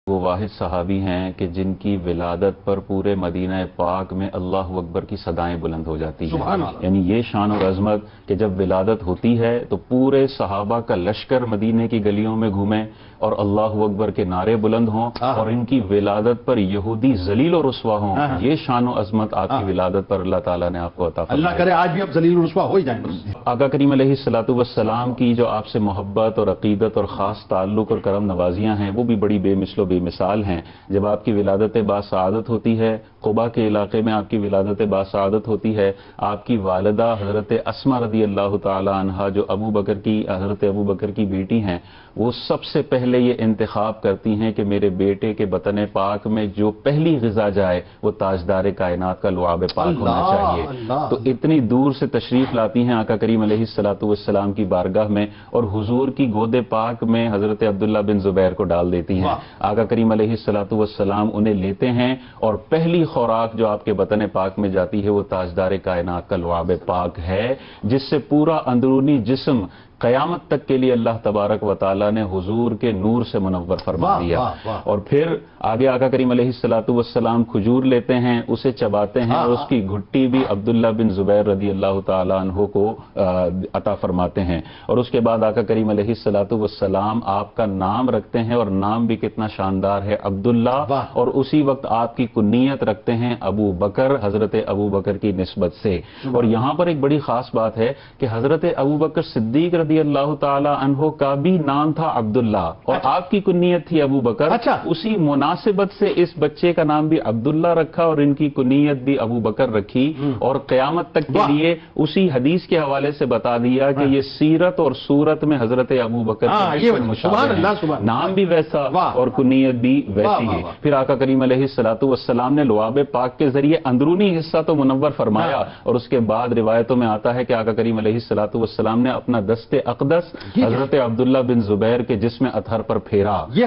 وہ واحد صحابی ہیں کہ جن کی ولادت پر پورے مدینہ پاک میں اللہ اکبر کی صدائیں بلند ہو جاتی ہیں. یعنی یہ شان اور عظمت کہ جب ولادت ہوتی ہے تو پورے صحابہ کا لشکر مدینے کی گلیوں میں گھومیں اور اللہ اکبر کے نعرے بلند ہوں اور ان کی ولادت پر یہودی ذلیل و رسوا ہوں. یہ شان و عظمت آپ کی ولادت پر اللہ تعالیٰ نے آپ کو عطا فرمائی. اللہ کرے آج بھی اب ذلیل و رسوا ہو ہی جائیں. آقا کریم علیہ الصلوۃ والسلام کی جو آپ سے محبت اور عقیدت اور خاص تعلق اور کرم نوازیاں ہیں وہ بھی بڑی بے مثل و بے مثال ہیں. جب آپ کی ولادت باسعادت ہوتی ہے، قبا کے علاقے میں آپ کی ولادت باسعادت ہوتی ہے، آپ کی والدہ حضرت اسما رضی اللہ تعالی عنہا جو حضرت ابو بکر کی بیٹی ہیں، وہ سب سے پہلے یہ انتخاب کرتی ہیں کہ میرے بیٹے کے بطن پاک میں جو پہلی غذا جائے وہ تاجدار کائنات کا لعاب پاک ہونا چاہیے. تو اتنی دور سے تشریف لاتی ہیں آقا کریم علیہ الصلوۃ والسلام کی بارگاہ میں اور حضور کی گود پاک میں حضرت عبداللہ بن زبیر کو ڈال دیتی ہیں. آقا کریم علیہ الصلوۃ والسلام انہیں لیتے ہیں اور پہلی خوراک جو آپ کے بطن پاک میں جاتی ہے وہ تاجدار کائنات کا لعاب پاک ہے، جس سے پورا اندرونی جسم قیامت تک کے لیے اللہ تبارک و تعالیٰ نے حضور کے نور سے منور فرما دیا. اور پھر آگے آقا کریم علیہ الصلوۃ والسلام کھجور لیتے ہیں، اسے چباتے ہیں اور اس کی گھٹی بھی عبداللہ بن زبیر رضی اللہ تعالیٰ عنہ کو عطا فرماتے ہیں. اور اس کے بعد آقا کریم علیہ الصلوۃ والسلام آپ کا نام رکھتے ہیں اور نام بھی کتنا شاندار ہے، عبداللہ. اور اسی وقت آپ کی کنیت رکھتے ہیں ابو بکر، حضرت ابو بکر کی نسبت سے. اور یہاں پر ایک بڑی خاص بات ہے کہ حضرت ابو بکر صدیق رضی اللہ تعالی عنہ کا بھی نام تھا عبداللہ اور آپ کی کنیت تھی ابو بکر. اسی مناسبت سے اس بچے کا نام بھی عبداللہ رکھا اور ان کی کنیت بھی ابو بکر رکھی. اور قیامت تک کے لیے اسی حدیث کے حوالے سے بتا دیا کہ یہ سیرت اور صورت میں حضرت ابو بکر نام بھی ویسا اور کنیت بھی ویسی ہے. پھر آقا کریم علیہ الصلوۃ والسلام نے لعاب پاک کے ذریعے اندرونی حصہ تو منور فرمایا اور اس کے بعد روایتوں میں آتا ہے کہ آقا کریم علیہ الصلوۃ والسلام نے اپنا دست اقدس حضرت عبداللہ بن زبیر کے جسم اطہر پر پھیرا. یہ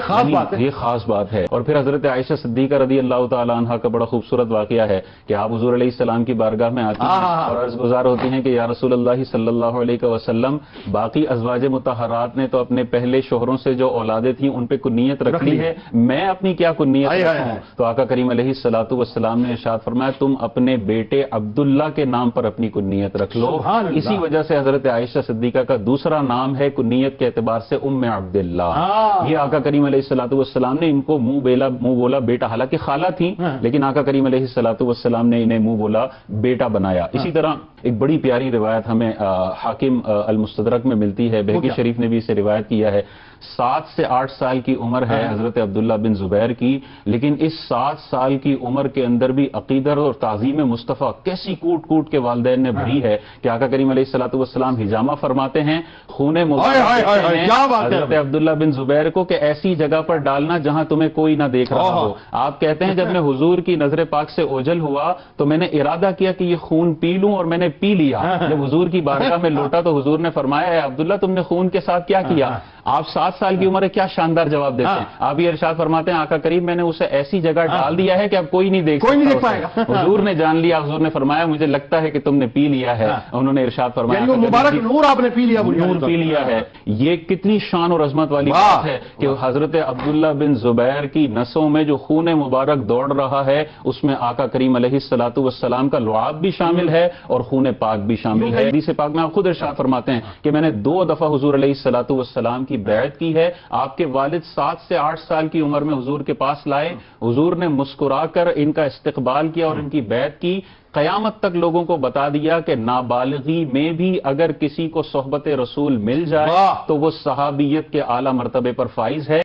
خاص بات ہے. اور پھر حضرت عائشہ صدیقہ رضی اللہ تعالی عنہا کا بڑا خوبصورت واقعہ ہے کہ آپ حضور علیہ السلام کی بارگاہ میں آتی ہیں اور عرض گزار ہوتی ہیں کہ یا رسول اللہ صلی اللہ علیہ وسلم، باقی ازواج مطہرات نے تو اپنے پہلے شوہروں سے جو اولادیں تھیں ان پہ کنیت رکھ لی ہے، میں اپنی کیا کنیت رکھوں؟ تو آقا کریم علیہ الصلوۃ والسلام نے ارشاد فرمایا تم اپنے بیٹے عبداللہ کے نام پر اپنی کنیت رکھ لو. اسی وجہ سے حضرت عائشہ صدیقہ کا دوسرا نام ہے کنیت کے اعتبار سے ام عبداللہ. یہ آقا کریم علیہ الصلوۃ والسلام نے ان کو منہ بولا بیٹا، حالانکہ خالہ تھی لیکن آقا کریم علیہ الصلوۃ والسلام نے انہیں منہ بولا بیٹا بنایا. اسی طرح ایک بڑی پیاری روایت ہمیں حاکم المستدرک میں ملتی ہے، بہقی شریف نے بھی اسے روایت کیا ہے. 7 سے 8 سال کی عمر ہے حضرت عبداللہ بن زبیر کی، لیکن اس 7 سال کی عمر کے اندر بھی عقیدت اور تعظیم مصطفیٰ کیسی کوٹ کوٹ کے والدین نے بھری ہے کہ آقا کریم علیہ الصلوۃ والسلام ہجامہ فرماتے ہیں، خون حضرت عبداللہ بن زبیر کو کہ ایسی جگہ پر ڈالنا جہاں تمہیں کوئی نہ دیکھ رہا ہو. آپ کہتے ہیں جب میں حضور کی نظر پاک سے اوجھل ہوا تو میں نے ارادہ کیا کہ یہ خون پی لوں اور میں نے پی لیا. جب حضور کی بارگاہ میں لوٹا تو حضور نے فرمایا اے عبداللہ تم نے خون کے ساتھ کیا کیا؟ آپ 7 سال کی عمر ہے، کیا شاندار جواب دیتے ہیں. آپ یہ ارشاد فرماتے ہیں آقا کریم میں نے اسے ایسی جگہ ڈال دیا ہے کہ اب کوئی نہیں دیکھ پائے گا. حضور نے جان لیا، حضور نے فرمایا مجھے لگتا ہے کہ تم نے پی لیا ہے. انہوں نے ارشاد فرمایا مبارک نور آپ نے پی لیا، نور پی لیا ہے. یہ کتنی شان اور عظمت والی بات ہے کہ حضرت عبداللہ بن زبیر کی نسوں میں جو خون مبارک دوڑ رہا ہے اس میں آقا کریم علیہ الصلوۃ والسلام کا لعاب بھی شامل ہے اور خون پاک بھی شامل ہے. حدیث پاک میں آپ خود ارشاد فرماتے ہیں کہ میں نے 2 دفعہ حضور علیہ الصلوۃ والسلام کی بیعت کی ہے. آپ کے والد 7 سے 8 سال کی عمر میں حضور کے پاس لائے، حضور نے مسکرا کر ان کا استقبال کیا اور ان کی بیعت کی. قیامت تک لوگوں کو بتا دیا کہ نابالغی میں بھی اگر کسی کو صحبت رسول مل جائے تو وہ صحابیت کے اعلیٰ مرتبے پر فائز ہے.